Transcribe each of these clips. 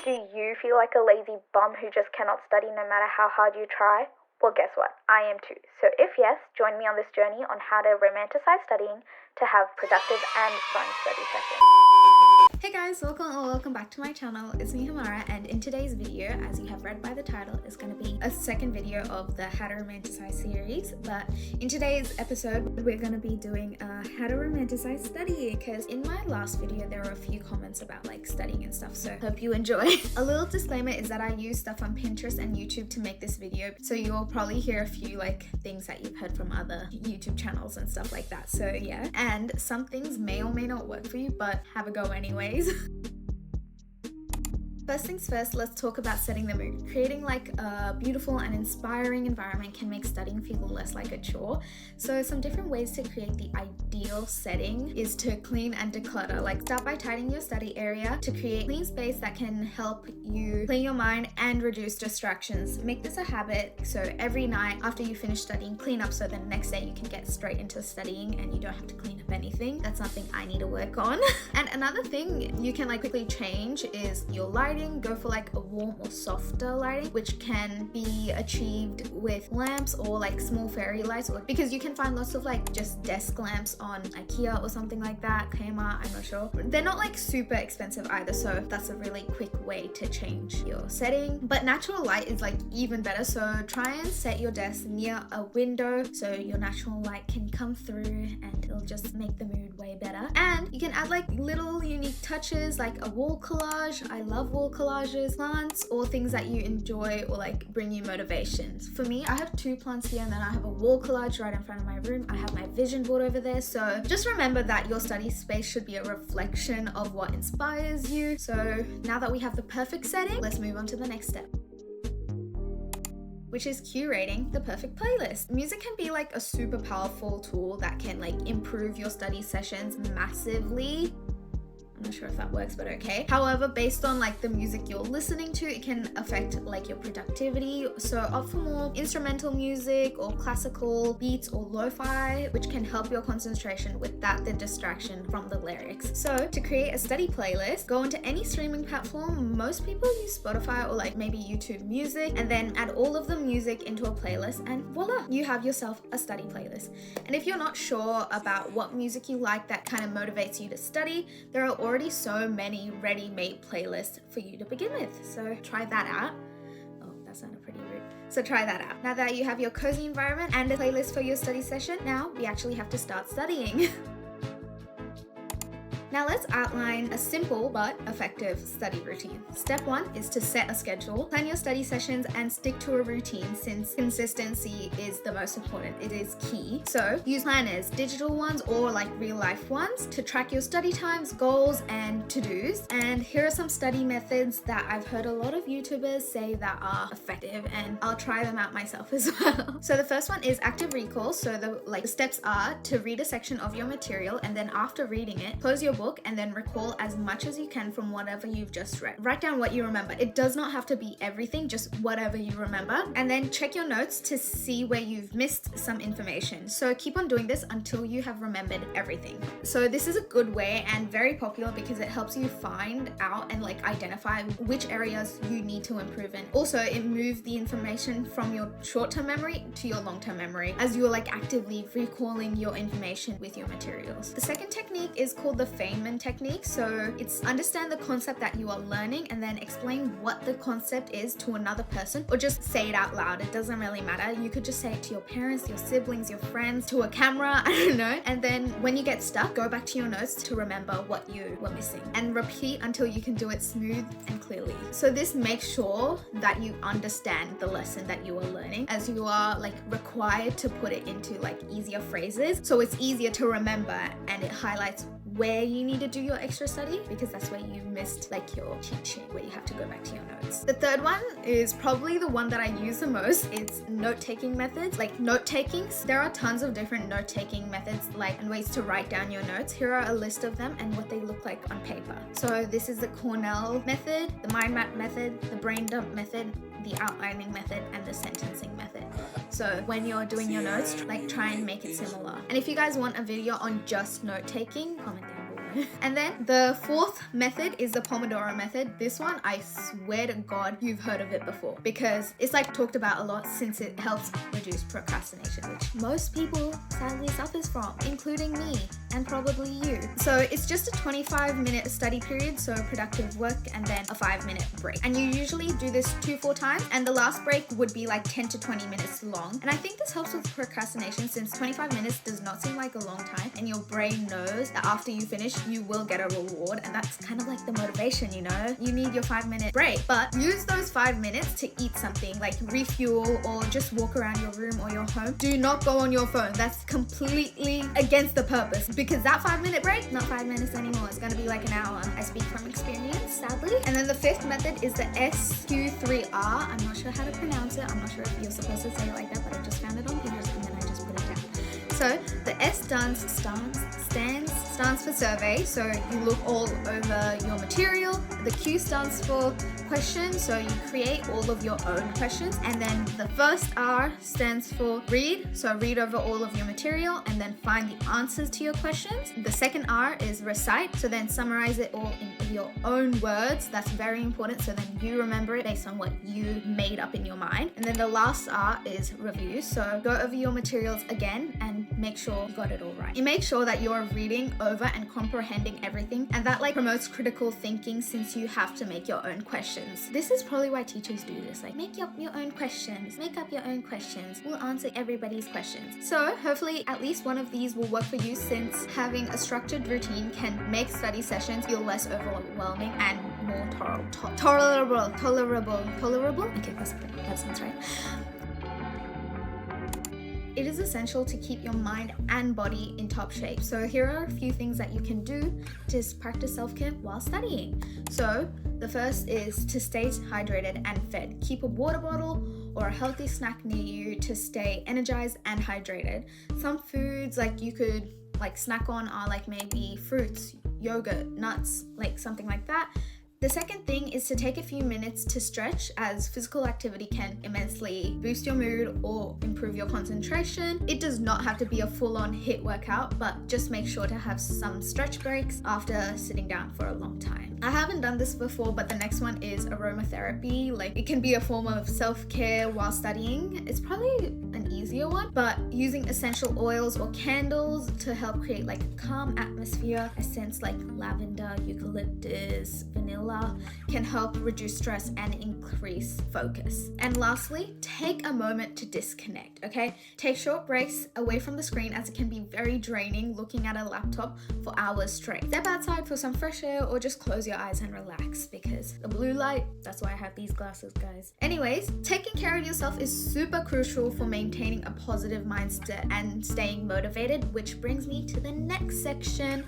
Do you feel like a lazy bum who just cannot study no matter how hard you try? Well, guess what? I am too. So if yes, join me on this journey on how to romanticize studying to have productive and fun study sessions. Hey guys, welcome back to my channel. It's me, Himara, and in today's video, as you have read by the title, is going to be a second video of the How to Romanticize series. But in today's episode, we're going to be doing how to romanticize studying, because in my last video there were a few comments about like studying and stuff, so hope you enjoy. A little disclaimer is that I use stuff on Pinterest and YouTube to make this video, so you'll probably hear a few like things that you've heard from other YouTube channels and stuff like that. So yeah, and some things may or may not work for you, but have a go anyways. First things first, let's talk about setting the mood. Creating like a beautiful and inspiring environment can make studying feel less like a chore. So some different ways to create the ideal setting is to clean and declutter. Like start by tidying your study area to create clean space that can help you clear your mind and reduce distractions. Make this a habit, so every night after you finish studying, clean up so the next day you can get straight into studying and you don't have to clean up anything. That's something I need to work on. And another thing you can like quickly change is your lighting. Go for like a warm or softer lighting, which can be achieved with lamps or like small fairy lights, or because you can find lots of like just desk lamps on IKEA or something like that, Kmart, I'm not sure. They're not like super expensive either, so that's a really quick way to change your setting. But natural light is like even better, so try and set your desk near a window so your natural light can come through and it'll just make the mood way better. And you can add like little unique touches like a wall collage. I love wall collages, plants, or things that you enjoy or like bring you motivations. For me, I have 2 plants here and then I have a wall collage right in front of my room. I have my vision board over there. So just remember that your study space should be a reflection of what inspires you. So now that we have the perfect setting, let's move on to the next step, which is curating the perfect playlist. Music can be like a super powerful tool that can like improve your study sessions massively. I'm not sure if that works, but okay. However, based on like the music you're listening to, it can affect like your productivity. So opt for more instrumental music or classical beats or lo-fi, which can help your concentration without the distraction from the lyrics. So to create a study playlist, go into any streaming platform. Most people use Spotify or like maybe YouTube Music, and then add all of the music into a playlist, and voila, you have yourself a study playlist. And if you're not sure about what music you like that kind of motivates you to study, there are already so many ready-made playlists for you to begin with, so try that out. Oh, that sounded pretty rude. So try that out. Now that you have your cozy environment and a playlist for your study session, now we actually have to start studying. Now let's outline a simple but effective study routine. Step 1 is to set a schedule. Plan your study sessions and stick to a routine, since consistency is the most important. It is key. So use planners, digital ones or like real life ones, to track your study times, goals and to-dos. And here are some study methods that I've heard a lot of YouTubers say that are effective, and I'll try them out myself as well. So the first one is active recall. So the steps are to read a section of your material, and then after reading it, close your book and then recall as much as you can from whatever you've just read. Write down what you remember. It does not have to be everything, just whatever you remember. And then check your notes to see where you've missed some information. So keep on doing this until you have remembered everything. So this is a good way and very popular because it helps you find out and like identify which areas you need to improve in. Also, it moves the information from your short-term memory to your long-term memory as you're like actively recalling your information with your materials. The second technique is called the Feynman technique. So it's understand the concept that you are learning and then explain what the concept is to another person, or just say it out loud. It doesn't really matter. You could just say it to your parents, your siblings, your friends, to a camera, I don't know. And then when you get stuck, go back to your notes to remember what you were missing, and repeat until you can do it smooth and clearly. So this makes sure that you understand the lesson that you are learning, as you are like required to put it into like easier phrases, so it's easier to remember, and it highlights where you need to do your extra study, because that's where you missed like your cheat sheet where you have to go back to your notes. The third one is probably the one that I use the most. It's note-taking methods. Like note-takings, there are tons of different note-taking methods and ways to write down your notes. Here are a list of them and what they look like on paper. So this is the Cornell method, the mind map method, the brain dump method, the outlining method, and the sentencing method. So when you're doing your notes, like try and make it similar. And if you guys want a video on just note taking, comment down below. And then the fourth method is the Pomodoro method. This one, I swear to God, you've heard of it before because it's like talked about a lot since it helps reduce procrastination, which most people sadly suffers from, including me and probably you. So it's just a 25-minute study period, so productive work, and then a 5-minute break. And you usually do this 2-4 times, and the last break would be like 10 to 20 minutes long. And I think this helps with procrastination since 25 minutes does not seem like a long time, and your brain knows that after you finish, you will get a reward, and that's kind of like the motivation, you know? You need your 5-minute break, but use those 5 minutes to eat something, like refuel or just walk around your room or your home. Do not go on your phone. That's completely against the purpose, because that 5-minute break, not 5 minutes anymore, it's gonna be like an hour. I speak from experience, sadly. And then the fifth method is the SQ3R. I'm not sure how to pronounce it. I'm not sure if you're supposed to say it like that, but I just found it on Pinterest and then I just put it down. So the S stands for survey, so you look all over your material. The Q stands for question, so you create all of your own questions. And then the first R stands for read, so read over all of your material and then find the answers to your questions. The second R is recite, so then summarize it all in your own words. That's very important, so then you remember it based on what you made up in your mind. And then the last R is review, so go over your materials again and make sure you got it all right. You make sure that you're reading over and comprehending everything, and that like promotes critical thinking since you have to make your own questions. This is probably why teachers do this, like make up your own questions, we'll answer everybody's questions. So hopefully at least one of these will work for you, since having a structured routine can make study sessions feel less overwhelming and more tolerable. Okay, that sounds right. It is essential to keep your mind and body in top shape. So here are a few things that you can do to practice self-care while studying. So the first is to stay hydrated and fed. Keep a water bottle or a healthy snack near you to stay energized and hydrated. Some foods like you could like snack on are like maybe fruits, yogurt, nuts, like something like that. The second thing is to take a few minutes to stretch, as physical activity can immensely boost your mood or improve your concentration. It does not have to be a full-on HIIT workout, but just make sure to have some stretch breaks after sitting down for a long time. I haven't done this before, but the next one is aromatherapy. Like it can be a form of self-care while studying. It's probably an easier one, but using essential oils or candles to help create like a calm atmosphere. A scents like lavender, eucalyptus, vanilla can help reduce stress and increase focus. And lastly, take a moment to disconnect, okay? Take short breaks away from the screen, as it can be very draining looking at a laptop for hours straight. Step outside for some fresh air or just close your eyes and relax, because the blue light, that's why I have these glasses, guys. Anyways, taking care of yourself is super crucial for maintaining a positive mindset and staying motivated, which brings me to the next section.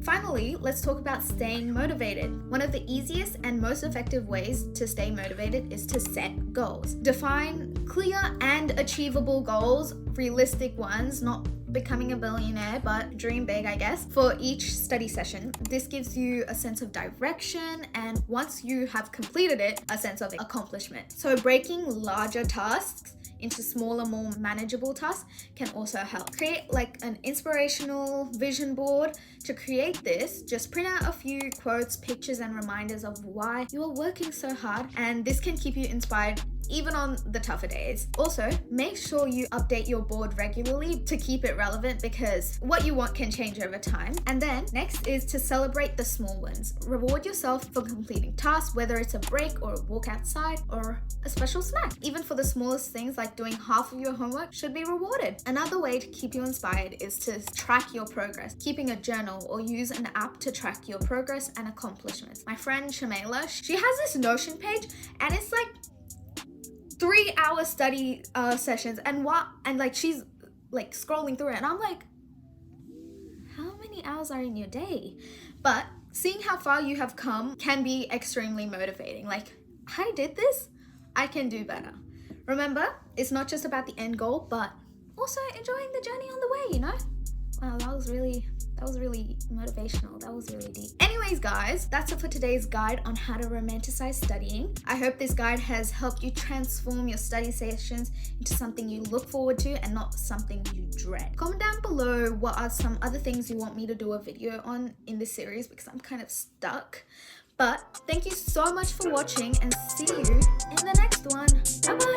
Finally, let's talk about staying motivated. One of the easiest and most effective ways to stay motivated is to set goals. Define clear and achievable goals, realistic ones, not becoming a billionaire, but dream big, I guess, for each study session. This gives you a sense of direction, and once you have completed it, a sense of accomplishment. So breaking larger tasks into smaller, more manageable tasks can also help. Create like an inspirational vision board. To create this, just print out a few quotes, pictures, and reminders of why you are working so hard, and this can keep you inspired even on the tougher days. Also, make sure you update your board regularly to keep it relevant, because what you want can change over time. And then next is to celebrate the small wins. Reward yourself for completing tasks, whether it's a break or a walk outside or a special snack. Even for the smallest things like doing half of your homework should be rewarded. Another way to keep you inspired is to track your progress. Keeping a journal or use an app to track your progress and accomplishments. My friend Shamela, she has this Notion page, and it's like 3-hour study sessions, and like she's like scrolling through it, and I'm like, how many hours are in your day? But seeing how far you have come can be extremely motivating. Like, I did this, I can do better. Remember, it's not just about the end goal, but also enjoying the journey on the way, you know? Wow, that That was really motivational. That was really deep. Anyways, guys, that's it for today's guide on how to romanticize studying. I hope this guide has helped you transform your study sessions into something you look forward to and not something you dread. Comment down below what are some other things you want me to do a video on in this series, because I'm kind of stuck. But thank you so much for watching, and see you in the next one. Bye bye.